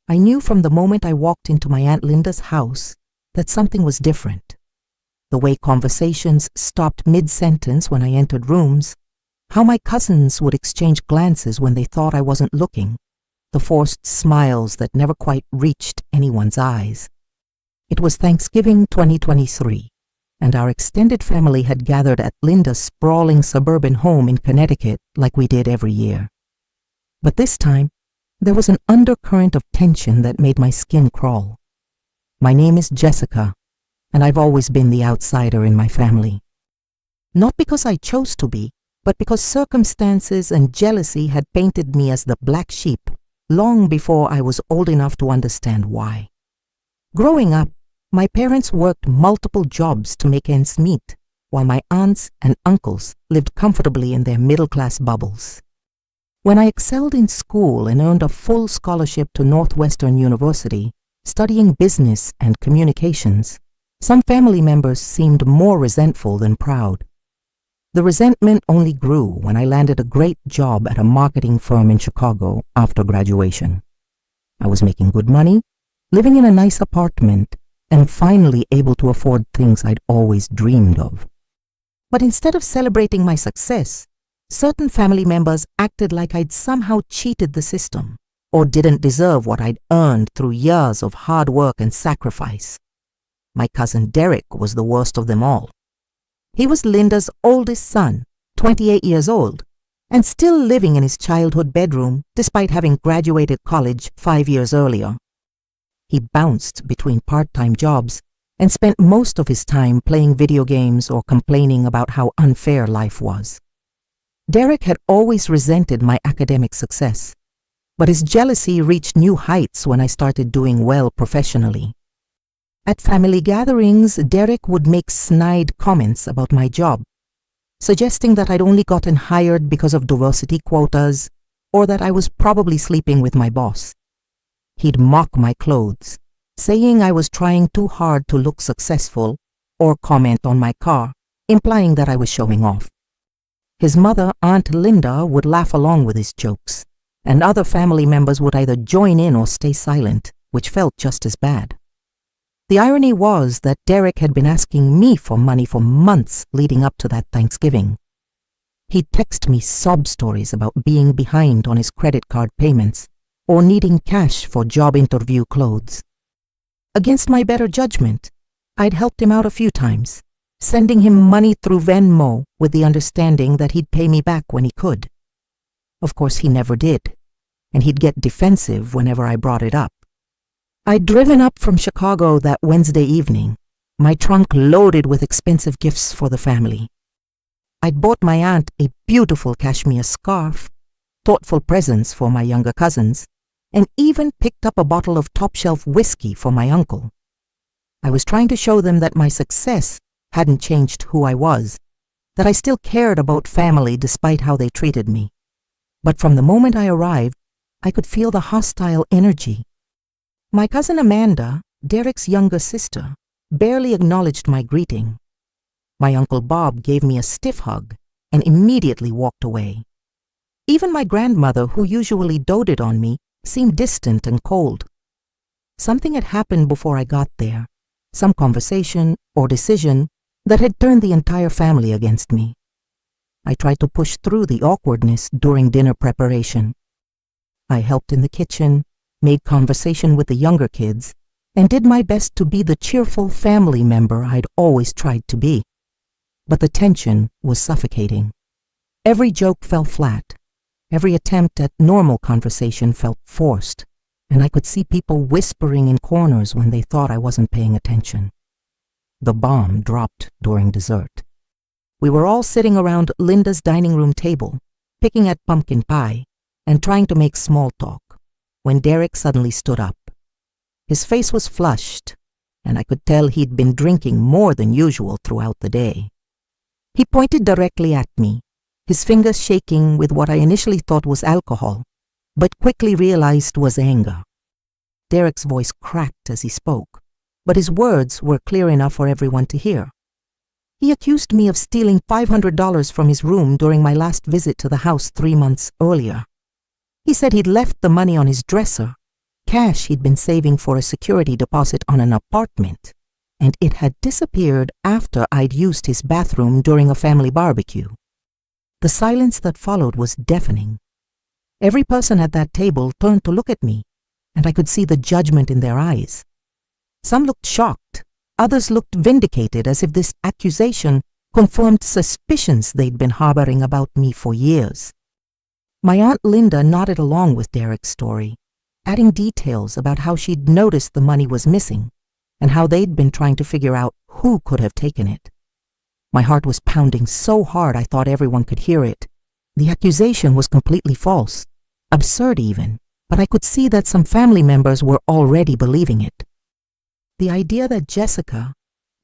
I knew from the moment I walked into my Aunt Linda's house that something was different. The way conversations stopped mid-sentence when I entered rooms, how my cousins would exchange glances when they thought I wasn't looking, the forced smiles that never quite reached anyone's eyes. It was Thanksgiving 2023, and our extended family had gathered at Linda's sprawling suburban home in Connecticut like we did every year. But this time, there was an undercurrent of tension that made my skin crawl. My name is Jessica, and I've always been the outsider in my family. Not because I chose to be, but because circumstances and jealousy had painted me as the black sheep long before I was old enough to understand why. Growing up, my parents worked multiple jobs to make ends meet, while my aunts and uncles lived comfortably in their middle-class bubbles. When I excelled in school and earned a full scholarship to Northwestern University, studying business and communications, some family members seemed more resentful than proud. The resentment only grew when I landed a great job at a marketing firm in Chicago after graduation. I was making good money, living in a nice apartment, and finally able to afford things I'd always dreamed of. But instead of celebrating my success, certain family members acted like I'd somehow cheated the system or didn't deserve what I'd earned through years of hard work and sacrifice. My cousin Derek was the worst of them all. He was Linda's oldest son, 28 years old, and still living in his childhood bedroom despite having graduated college 5 years earlier. He bounced between part-time jobs and spent most of his time playing video games or complaining about how unfair life was. Derek had always resented my academic success, but his jealousy reached new heights when I started doing well professionally. At family gatherings, Derek would make snide comments about my job, suggesting that I'd only gotten hired because of diversity quotas or that I was probably sleeping with my boss. He'd mock my clothes, saying I was trying too hard to look successful, or comment on my car, implying that I was showing off. His mother, Aunt Linda, would laugh along with his jokes, and other family members would either join in or stay silent, which felt just as bad. The irony was that Derek had been asking me for money for months leading up to that Thanksgiving. He'd text me sob stories about being behind on his credit card payments or needing cash for job interview clothes. Against my better judgment, I'd helped him out a few times, sending him money through Venmo with the understanding that he'd pay me back when he could. Of course, he never did, and he'd get defensive whenever I brought it up. I'd driven up from Chicago that Wednesday evening, my trunk loaded with expensive gifts for the family. I'd bought my aunt a beautiful cashmere scarf, thoughtful presents for my younger cousins, and even picked up a bottle of top-shelf whiskey for my uncle. I was trying to show them that my success hadn't changed who I was, that I still cared about family despite how they treated me. But from the moment I arrived, I could feel the hostile energy. My cousin Amanda, Derek's younger sister, barely acknowledged my greeting. My Uncle Bob gave me a stiff hug and immediately walked away. Even my grandmother, who usually doted on me, seemed distant and cold. Something had happened before I got there, some conversation or decision that had turned the entire family against me. I tried to push through the awkwardness during dinner preparation. I helped in the kitchen, made conversation with the younger kids, and did my best to be the cheerful family member I'd always tried to be. But the tension was suffocating. Every joke fell flat. Every attempt at normal conversation felt forced, and I could see people whispering in corners when they thought I wasn't paying attention. The bomb dropped during dessert. We were all sitting around Linda's dining room table, picking at pumpkin pie and trying to make small talk, when Derek suddenly stood up. His face was flushed, and I could tell he'd been drinking more than usual throughout the day. He pointed directly at me, his fingers shaking with what I initially thought was alcohol, but quickly realized was anger. Derek's voice cracked as he spoke, but his words were clear enough for everyone to hear. He accused me of stealing $500 from his room during my last visit to the house 3 months earlier. He said he'd left the money on his dresser, cash he'd been saving for a security deposit on an apartment, and it had disappeared after I'd used his bathroom during a family barbecue. The silence that followed was deafening. Every person at that table turned to look at me, and I could see the judgment in their eyes. Some looked shocked, others looked vindicated, as if this accusation confirmed suspicions they'd been harboring about me for years. My Aunt Linda nodded along with Derek's story, adding details about how she'd noticed the money was missing and how they'd been trying to figure out who could have taken it. My heart was pounding so hard I thought everyone could hear it. The accusation was completely false, absurd even, but I could see that some family members were already believing it. The idea that Jessica,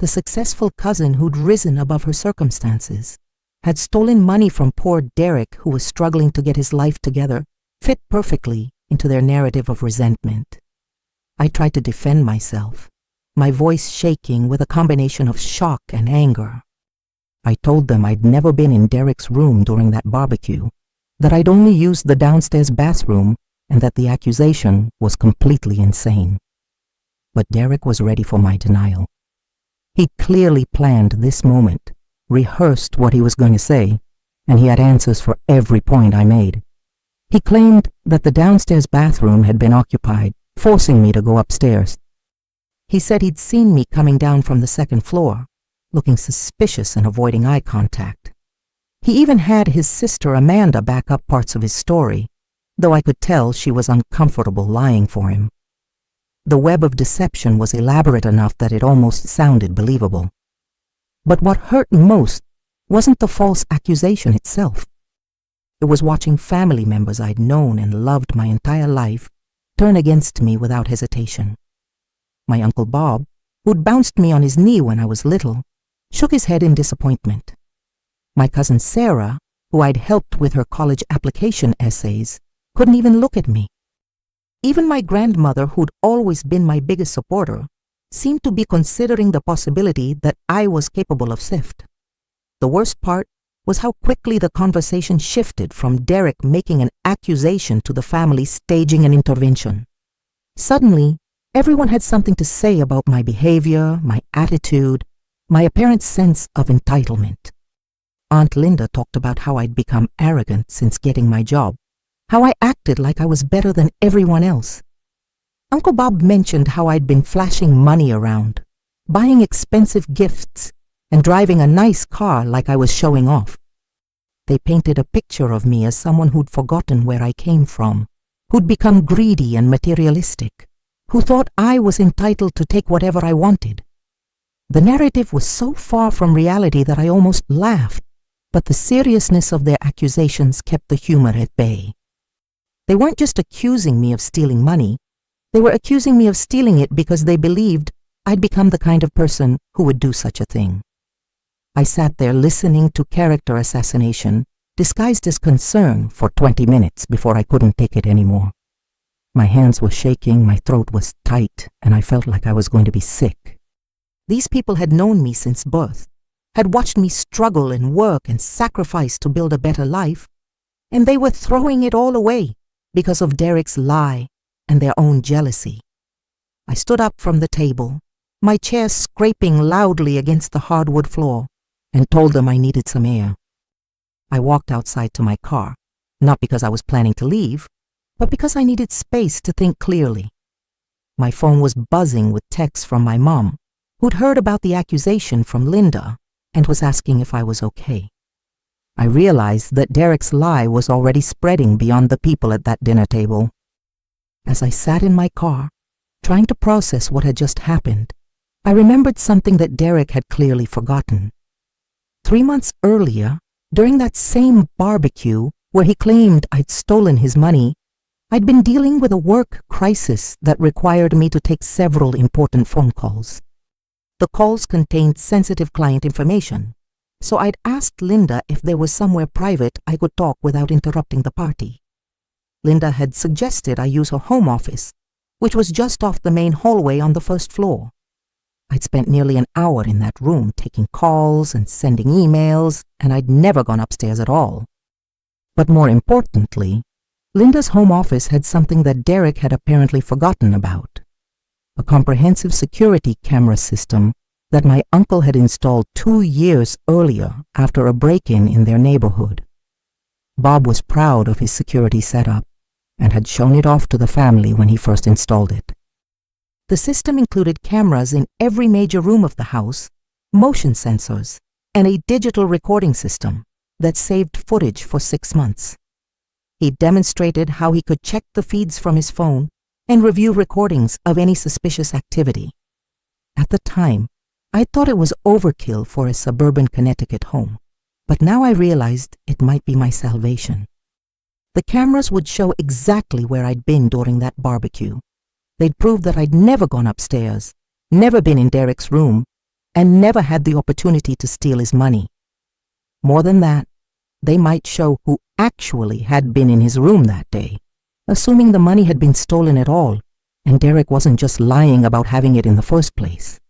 the successful cousin who'd risen above her circumstances, had stolen money from poor Derek, who was struggling to get his life together, fit perfectly into their narrative of resentment. I tried to defend myself, my voice shaking with a combination of shock and anger. I told them I'd never been in Derek's room during that barbecue, that I'd only used the downstairs bathroom, and that the accusation was completely insane. But Derek was ready for my denial. He'd clearly planned this moment, rehearsed what he was going to say, and he had answers for every point I made. He claimed that the downstairs bathroom had been occupied, forcing me to go upstairs. He said he'd seen me coming down from the second floor, looking suspicious and avoiding eye contact. He even had his sister Amanda back up parts of his story, though I could tell she was uncomfortable lying for him. The web of deception was elaborate enough that it almost sounded believable. But what hurt most wasn't the false accusation itself. It was watching family members I'd known and loved my entire life turn against me without hesitation. My Uncle Bob, who'd bounced me on his knee when I was little, shook his head in disappointment. My cousin Sarah, who I'd helped with her college application essays, couldn't even look at me. Even my grandmother, who'd always been my biggest supporter, seemed to be considering the possibility that I was capable of theft. The worst part was how quickly the conversation shifted from Derek making an accusation to the family staging an intervention. Suddenly, everyone had something to say about my behavior, my attitude, my apparent sense of entitlement. Aunt Linda talked about how I'd become arrogant since getting my job, how I acted like I was better than everyone else. Uncle Bob mentioned how I'd been flashing money around, buying expensive gifts, and driving a nice car like I was showing off. They painted a picture of me as someone who'd forgotten where I came from, who'd become greedy and materialistic, who thought I was entitled to take whatever I wanted. The narrative was so far from reality that I almost laughed, but the seriousness of their accusations kept the humor at bay. They weren't just accusing me of stealing money, they were accusing me of stealing it because they believed I'd become the kind of person who would do such a thing. I sat there listening to character assassination, disguised as concern, for 20 minutes before I couldn't take it anymore. My hands were shaking, my throat was tight, and I felt like I was going to be sick. These people had known me since birth, had watched me struggle and work and sacrifice to build a better life, and they were throwing it all away because of Derek's lie and their own jealousy. I stood up from the table, my chair scraping loudly against the hardwood floor, and told them I needed some air. I walked outside to my car, not because I was planning to leave, but because I needed space to think clearly. My phone was buzzing with texts from my mom, who'd heard about the accusation from Linda and was asking if I was okay. I realized that Derek's lie was already spreading beyond the people at that dinner table. As I sat in my car, trying to process what had just happened, I remembered something that Derek had clearly forgotten. 3 months earlier, during that same barbecue where he claimed I'd stolen his money, I'd been dealing with a work crisis that required me to take several important phone calls. The calls contained sensitive client information, so I'd asked Linda if there was somewhere private I could talk without interrupting the party. Linda had suggested I use her home office, which was just off the main hallway on the first floor. I'd spent nearly an hour in that room taking calls and sending emails, and I'd never gone upstairs at all. But more importantly, Linda's home office had something that Derek had apparently forgotten about: a comprehensive security camera system that my uncle had installed 2 years earlier after a break-in in their neighborhood. Bob was proud of his security setup and had shown it off to the family when he first installed it. The system included cameras in every major room of the house, motion sensors, and a digital recording system that saved footage for 6 months. He demonstrated how he could check the feeds from his phone and review recordings of any suspicious activity. At the time, I thought it was overkill for a suburban Connecticut home, but now I realized it might be my salvation. The cameras would show exactly where I'd been during that barbecue. They'd prove that I'd never gone upstairs, never been in Derek's room, and never had the opportunity to steal his money. More than that, they might show who actually had been in his room that day, assuming the money had been stolen at all, and Derek wasn't just lying about having it in the first place.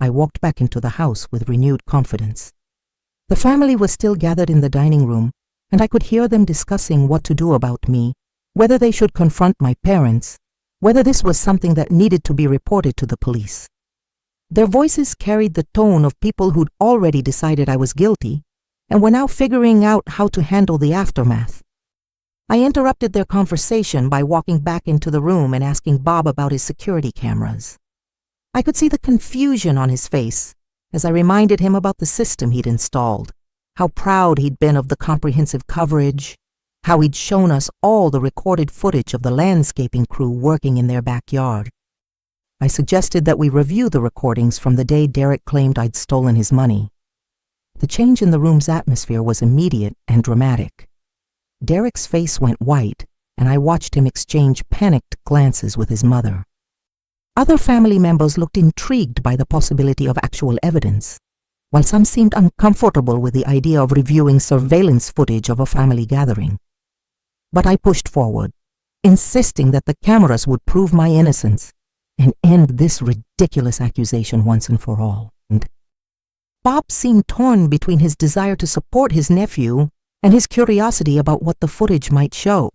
I walked back into the house with renewed confidence. The family was still gathered in the dining room, and I could hear them discussing what to do about me, whether they should confront my parents, whether this was something that needed to be reported to the police. Their voices carried the tone of people who'd already decided I was guilty and were now figuring out how to handle the aftermath. I interrupted their conversation by walking back into the room and asking Bob about his security cameras. I could see the confusion on his face as I reminded him about the system he'd installed, how proud he'd been of the comprehensive coverage, how he'd shown us all the recorded footage of the landscaping crew working in their backyard. I suggested that we review the recordings from the day Derek claimed I'd stolen his money. The change in the room's atmosphere was immediate and dramatic. Derek's face went white, and I watched him exchange panicked glances with his mother. Other family members looked intrigued by the possibility of actual evidence, while some seemed uncomfortable with the idea of reviewing surveillance footage of a family gathering. But I pushed forward, insisting that the cameras would prove my innocence and end this ridiculous accusation once and for all. Bob seemed torn between his desire to support his nephew and his curiosity about what the footage might show.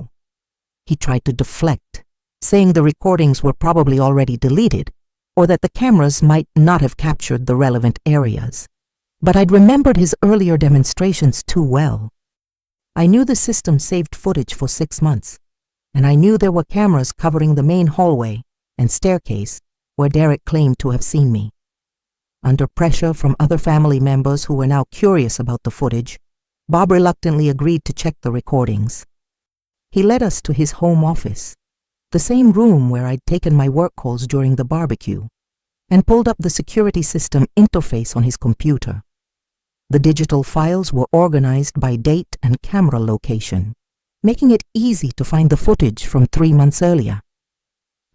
He tried to deflect, saying the recordings were probably already deleted, or that the cameras might not have captured the relevant areas. But I'd remembered his earlier demonstrations too well. I knew the system saved footage for 6 months, and I knew there were cameras covering the main hallway and staircase where Derek claimed to have seen me. Under pressure from other family members who were now curious about the footage, Bob reluctantly agreed to check the recordings. He led us to his home office, the same room where I'd taken my work calls during the barbecue, and pulled up the security system interface on his computer. The digital files were organized by date and camera location, making it easy to find the footage from 3 months earlier.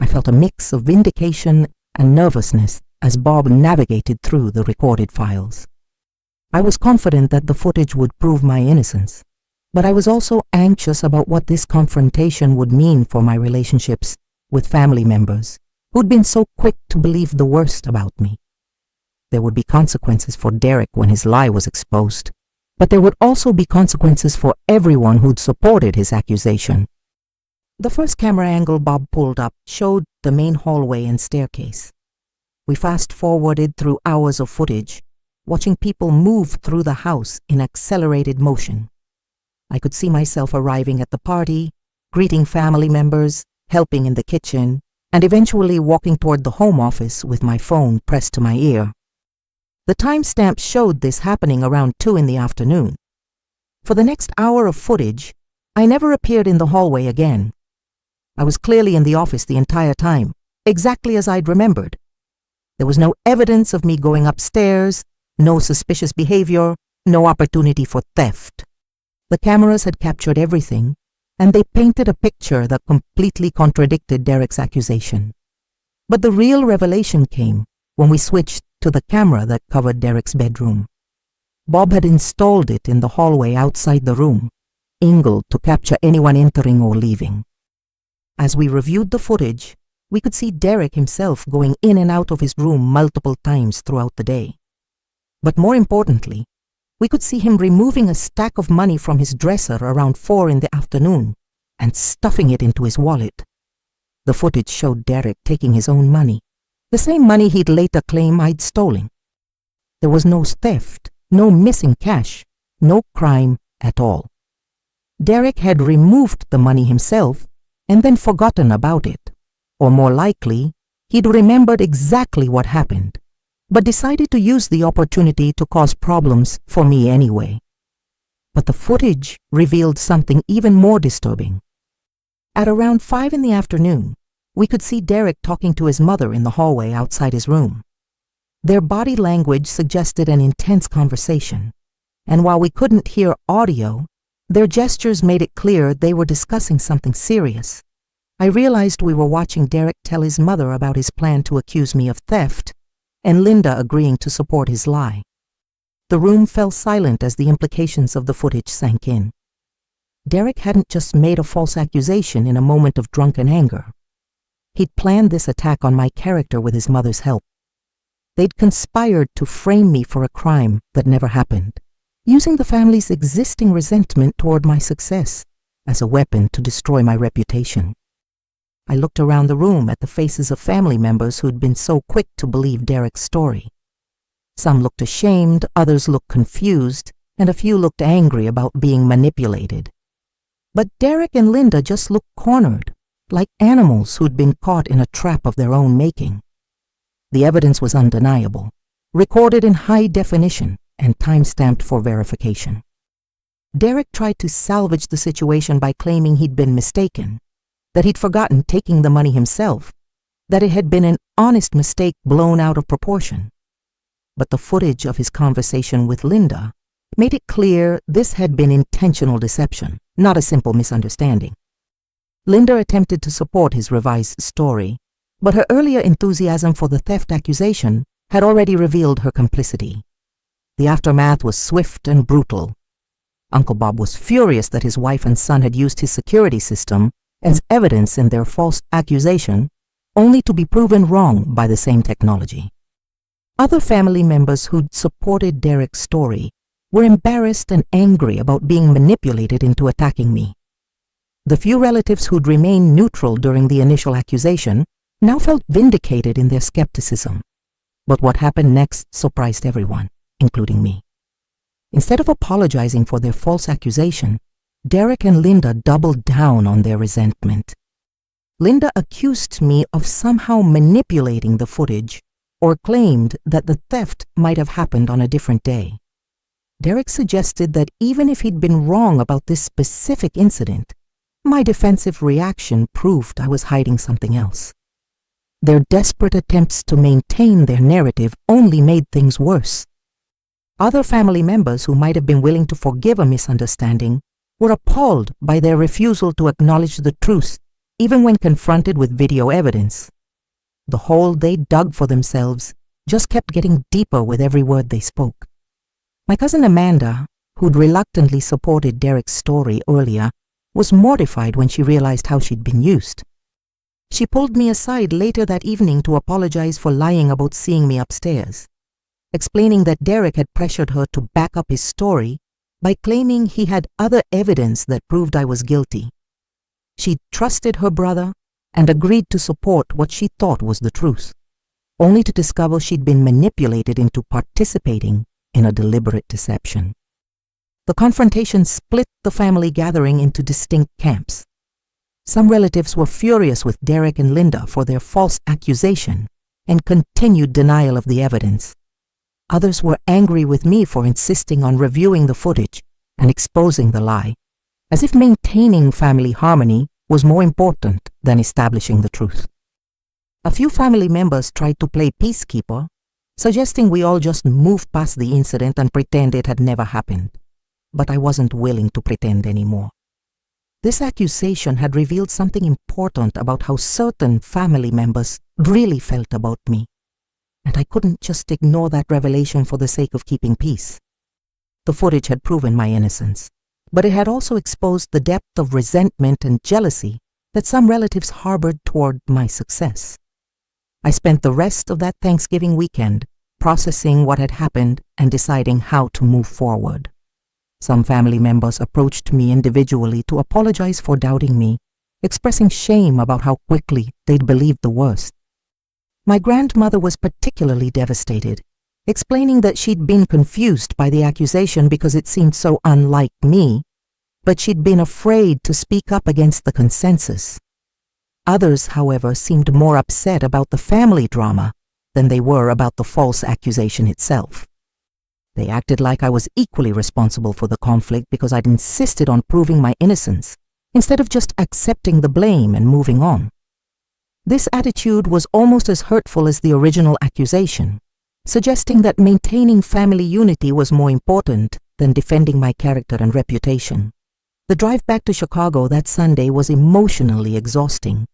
I felt a mix of vindication and nervousness as Bob navigated through the recorded files. I was confident that the footage would prove my innocence, but I was also anxious about what this confrontation would mean for my relationships with family members who'd been so quick to believe the worst about me. There would be consequences for Derek when his lie was exposed, but there would also be consequences for everyone who'd supported his accusation. The first camera angle Bob pulled up showed the main hallway and staircase. We fast-forwarded through hours of footage, watching people move through the house in accelerated motion. I could see myself arriving at the party, greeting family members, helping in the kitchen, and eventually walking toward the home office with my phone pressed to my ear. The timestamp showed this happening around 2 in the afternoon. For the next hour of footage, I never appeared in the hallway again. I was clearly in the office the entire time, exactly as I'd remembered. There was no evidence of me going upstairs, no suspicious behavior, no opportunity for theft. The cameras had captured everything, and they painted a picture that completely contradicted Derek's accusation. But the real revelation came when we switched to the camera that covered Derek's bedroom. Bob had installed it in the hallway outside the room, angled to capture anyone entering or leaving. As we reviewed the footage, we could see Derek himself going in and out of his room multiple times throughout the day. But more importantly, we could see him removing a stack of money from his dresser around 4 in the afternoon and stuffing it into his wallet. The footage showed Derek taking his own money, the same money he'd later claim I'd stolen. There was no theft, no missing cash, no crime at all. Derek had removed the money himself and then forgotten about it. Or more likely, he'd remembered exactly what happened, but decided to use the opportunity to cause problems for me anyway. But the footage revealed something even more disturbing. At around 5 in the afternoon, we could see Derek talking to his mother in the hallway outside his room. Their body language suggested an intense conversation, and while we couldn't hear audio, their gestures made it clear they were discussing something serious. I realized we were watching Derek tell his mother about his plan to accuse me of theft, and Linda agreeing to support his lie. The room fell silent as the implications of the footage sank in. Derek hadn't just made a false accusation in a moment of drunken anger. He'd planned this attack on my character with his mother's help. They'd conspired to frame me for a crime that never happened, using the family's existing resentment toward my success as a weapon to destroy my reputation. I looked around the room at the faces of family members who'd been so quick to believe Derek's story. Some looked ashamed, others looked confused, and a few looked angry about being manipulated. But Derek and Linda just looked cornered, like animals who'd been caught in a trap of their own making. The evidence was undeniable, recorded in high definition and time-stamped for verification. Derek tried to salvage the situation by claiming he'd been mistaken, that he'd forgotten taking the money himself, that it had been an honest mistake blown out of proportion. But the footage of his conversation with Linda made it clear this had been intentional deception, not a simple misunderstanding. Linda attempted to support his revised story, but her earlier enthusiasm for the theft accusation had already revealed her complicity. The aftermath was swift and brutal. Uncle Bob was furious that his wife and son had used his security system as evidence in their false accusation, only to be proven wrong by the same technology. Other family members who'd supported Derek's story were embarrassed and angry about being manipulated into attacking me. The few relatives who'd remained neutral during the initial accusation now felt vindicated in their skepticism. But what happened next surprised everyone, including me. Instead of apologizing for their false accusation, Derek and Linda doubled down on their resentment. Linda accused me of somehow manipulating the footage or claimed that the theft might have happened on a different day. Derek suggested that even if he'd been wrong about this specific incident, my defensive reaction proved I was hiding something else. Their desperate attempts to maintain their narrative only made things worse. Other family members who might have been willing to forgive a misunderstanding were appalled by their refusal to acknowledge the truth, even when confronted with video evidence. The hole they dug for themselves just kept getting deeper with every word they spoke. My cousin Amanda, who'd reluctantly supported Derek's story earlier, was mortified when she realized how she'd been used. She pulled me aside later that evening to apologize for lying about seeing me upstairs, explaining that Derek had pressured her to back up his story by claiming he had other evidence that proved I was guilty. She trusted her brother and agreed to support what she thought was the truth, only to discover she'd been manipulated into participating in a deliberate deception. The confrontation split the family gathering into distinct camps. Some relatives were furious with Derek and Linda for their false accusation and continued denial of the evidence. Others were angry with me for insisting on reviewing the footage and exposing the lie, as if maintaining family harmony was more important than establishing the truth. A few family members tried to play peacekeeper, suggesting we all just move past the incident and pretend it had never happened. But I wasn't willing to pretend anymore. This accusation had revealed something important about how certain family members really felt about me, and I couldn't just ignore that revelation for the sake of keeping peace. The footage had proven my innocence, but it had also exposed the depth of resentment and jealousy that some relatives harbored toward my success. I spent the rest of that Thanksgiving weekend processing what had happened and deciding how to move forward. Some family members approached me individually to apologize for doubting me, expressing shame about how quickly they'd believed the worst. My grandmother was particularly devastated, explaining that she'd been confused by the accusation because it seemed so unlike me, but she'd been afraid to speak up against the consensus. Others, however, seemed more upset about the family drama than they were about the false accusation itself. They acted like I was equally responsible for the conflict because I'd insisted on proving my innocence, instead of just accepting the blame and moving on. This attitude was almost as hurtful as the original accusation, suggesting that maintaining family unity was more important than defending my character and reputation. The drive back to Chicago that Sunday was emotionally exhausting.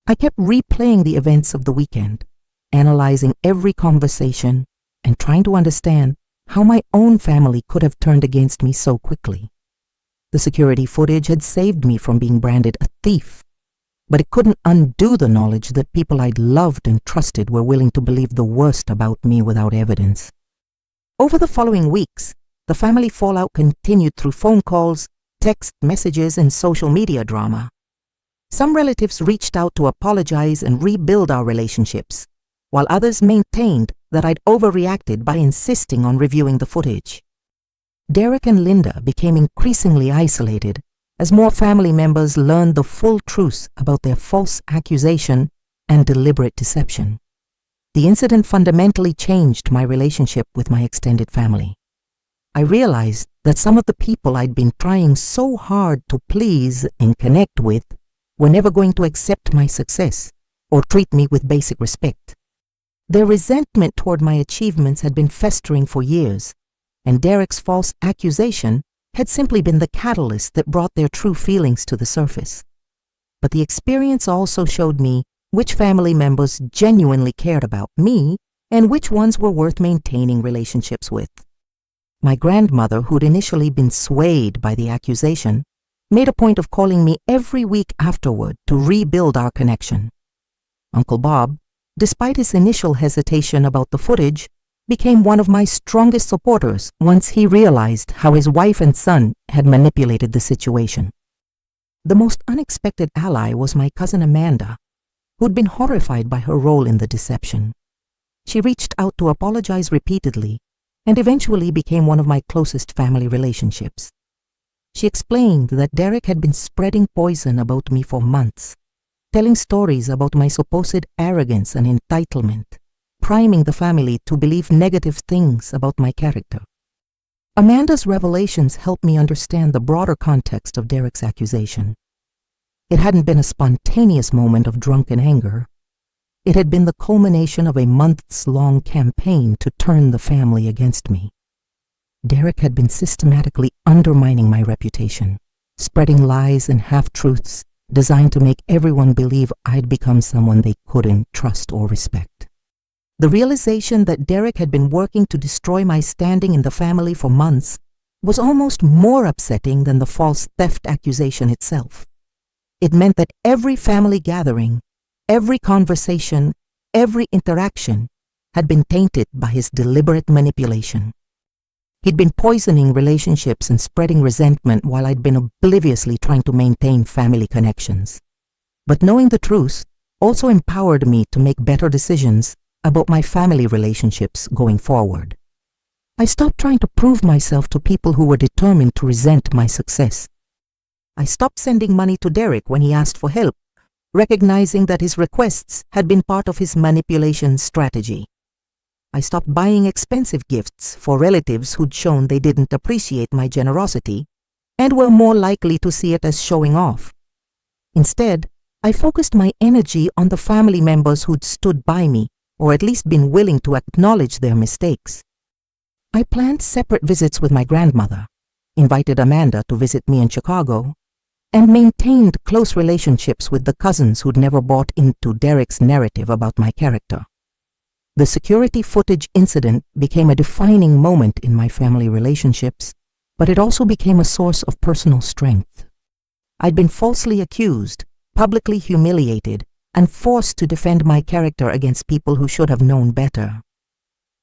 I kept replaying the events of the weekend, analyzing every conversation, and trying to understand how my own family could have turned against me so quickly. The security footage had saved me from being branded a thief, but it couldn't undo the knowledge that people I'd loved and trusted were willing to believe the worst about me without evidence. Over the following weeks, the family fallout continued through phone calls, text messages, and social media drama. Some relatives reached out to apologize and rebuild our relationships, while others maintained that I'd overreacted by insisting on reviewing the footage. Derek and Linda became increasingly isolated as more family members learned the full truth about their false accusation and deliberate deception. The incident fundamentally changed my relationship with my extended family. I realized that some of the people I'd been trying so hard to please and connect with were never going to accept my success or treat me with basic respect. Their resentment toward my achievements had been festering for years, and Derek's false accusation had simply been the catalyst that brought their true feelings to the surface. But the experience also showed me which family members genuinely cared about me and which ones were worth maintaining relationships with. My grandmother, who'd initially been swayed by the accusation, made a point of calling me every week afterward to rebuild our connection. Uncle Bob, despite his initial hesitation about the footage, became one of my strongest supporters once he realized how his wife and son had manipulated the situation. The most unexpected ally was my cousin Amanda, who'd been horrified by her role in the deception. She reached out to apologize repeatedly and eventually became one of my closest family relationships. She explained that Derek had been spreading poison about me for months, telling stories about my supposed arrogance and entitlement, priming the family to believe negative things about my character. Amanda's revelations helped me understand the broader context of Derek's accusation. It hadn't been a spontaneous moment of drunken anger. It had been the culmination of a months-long campaign to turn the family against me. Derek had been systematically undermining my reputation, spreading lies and half-truths designed to make everyone believe I'd become someone they couldn't trust or respect. The realization that Derek had been working to destroy my standing in the family for months was almost more upsetting than the false theft accusation itself. It meant that every family gathering, every conversation, every interaction had been tainted by his deliberate manipulation. He'd been poisoning relationships and spreading resentment while I'd been obliviously trying to maintain family connections. But knowing the truth also empowered me to make better decisions about my family relationships going forward. I stopped trying to prove myself to people who were determined to resent my success. I stopped sending money to Derek when he asked for help, recognizing that his requests had been part of his manipulation strategy. I stopped buying expensive gifts for relatives who'd shown they didn't appreciate my generosity and were more likely to see it as showing off. Instead, I focused my energy on the family members who'd stood by me or at least been willing to acknowledge their mistakes. I planned separate visits with my grandmother, invited Amanda to visit me in Chicago, and maintained close relationships with the cousins who'd never bought into Derek's narrative about my character. The security footage incident became a defining moment in my family relationships, but it also became a source of personal strength. I'd been falsely accused, publicly humiliated, and forced to defend my character against people who should have known better.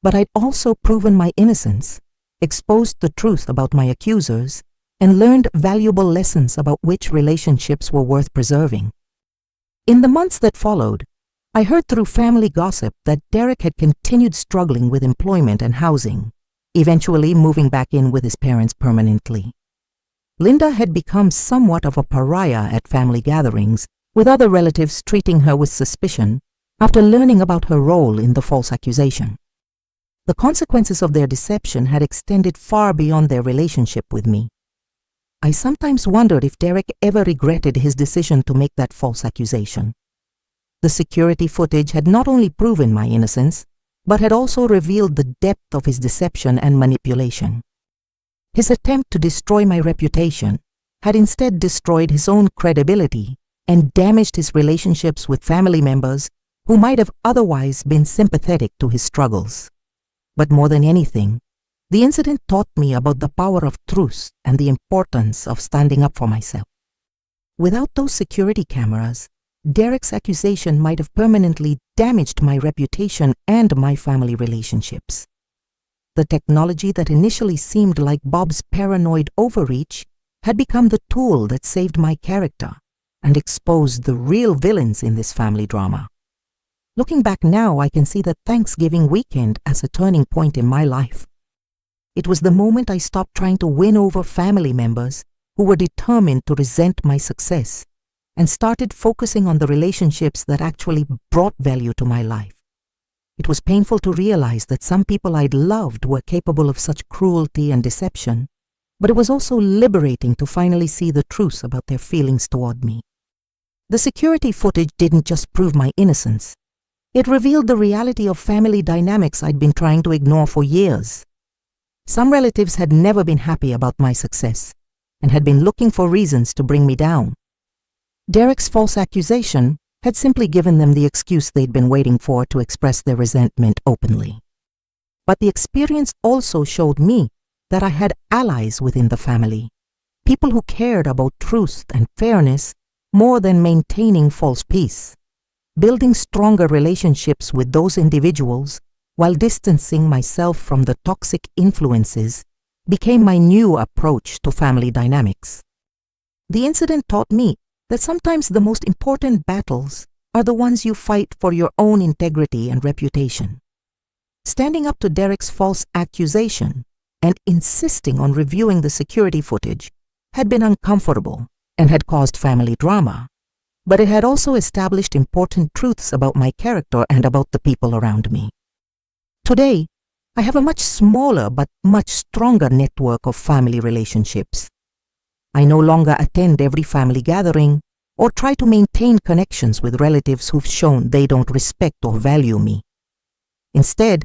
But I'd also proven my innocence exposed the truth about my accusers, and learned valuable lessons about which relationships were worth preserving. In the months that followed, I heard through family gossip that Derek had continued struggling with employment and housing, eventually moving back in with his parents permanently. Linda had become somewhat of a pariah at family gatherings, with other relatives treating her with suspicion after learning about her role in the false accusation. The consequences of their deception had extended far beyond their relationship with me. I sometimes wondered if Derek ever regretted his decision to make that false accusation. The security footage had not only proven my innocence, but had also revealed the depth of his deception and manipulation. His attempt to destroy my reputation had instead destroyed his own credibility and damaged his relationships with family members who might have otherwise been sympathetic to his struggles. But more than anything, the incident taught me about the power of truth and the importance of standing up for myself. Without those security cameras, Derek's accusation might have permanently damaged my reputation and my family relationships. The technology that initially seemed like Bob's paranoid overreach had become the tool that saved my character and exposed the real villains in this family drama. Looking back now, I can see the Thanksgiving weekend as a turning point in my life. It was the moment I stopped trying to win over family members who were determined to resent my success and started focusing on the relationships that actually brought value to my life. It was painful to realize that some people I'd loved were capable of such cruelty and deception, but it was also liberating to finally see the truth about their feelings toward me. The security footage didn't just prove my innocence. It revealed the reality of family dynamics I'd been trying to ignore for years. Some relatives had never been happy about my success and had been looking for reasons to bring me down. Derek's false accusation had simply given them the excuse they'd been waiting for to express their resentment openly. But the experience also showed me that I had allies within the family, people who cared about truth and fairness more than maintaining false peace. Building stronger relationships with those individuals while distancing myself from the toxic influences became my new approach to family dynamics. The incident taught me that sometimes the most important battles are the ones you fight for your own integrity and reputation. Standing up to Derek's false accusation and insisting on reviewing the security footage had been uncomfortable and had caused family drama, but it had also established important truths about my character and about the people around me. Today, I have a much smaller but much stronger network of family relationships. I no longer attend every family gathering or try to maintain connections with relatives who've shown they don't respect or value me. Instead,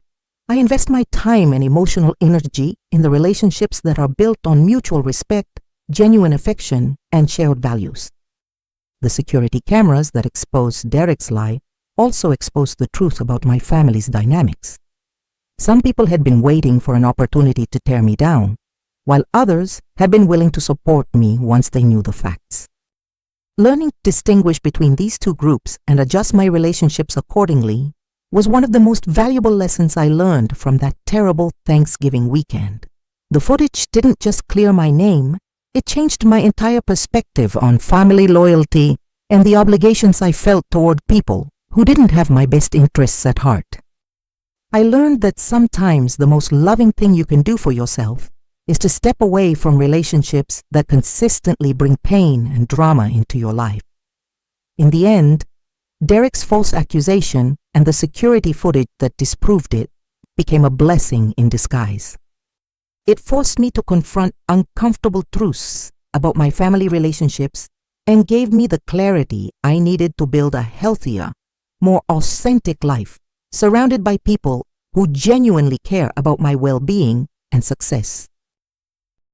I invest my time and emotional energy in the relationships that are built on mutual respect, genuine affection, and shared values. The security cameras that exposed Derek's lie also exposed the truth about my family's dynamics. Some people had been waiting for an opportunity to tear me down, while others had been willing to support me once they knew the facts. Learning to distinguish between these two groups and adjust my relationships accordingly was one of the most valuable lessons I learned from that terrible Thanksgiving weekend. The footage didn't just clear my name, it changed my entire perspective on family loyalty and the obligations I felt toward people who didn't have my best interests at heart. I learned that sometimes the most loving thing you can do for yourself is to step away from relationships that consistently bring pain and drama into your life. In the end, Derek's false accusation and the security footage that disproved it became a blessing in disguise. It forced me to confront uncomfortable truths about my family relationships and gave me the clarity I needed to build a healthier, more authentic life surrounded by people who genuinely care about my well-being and success.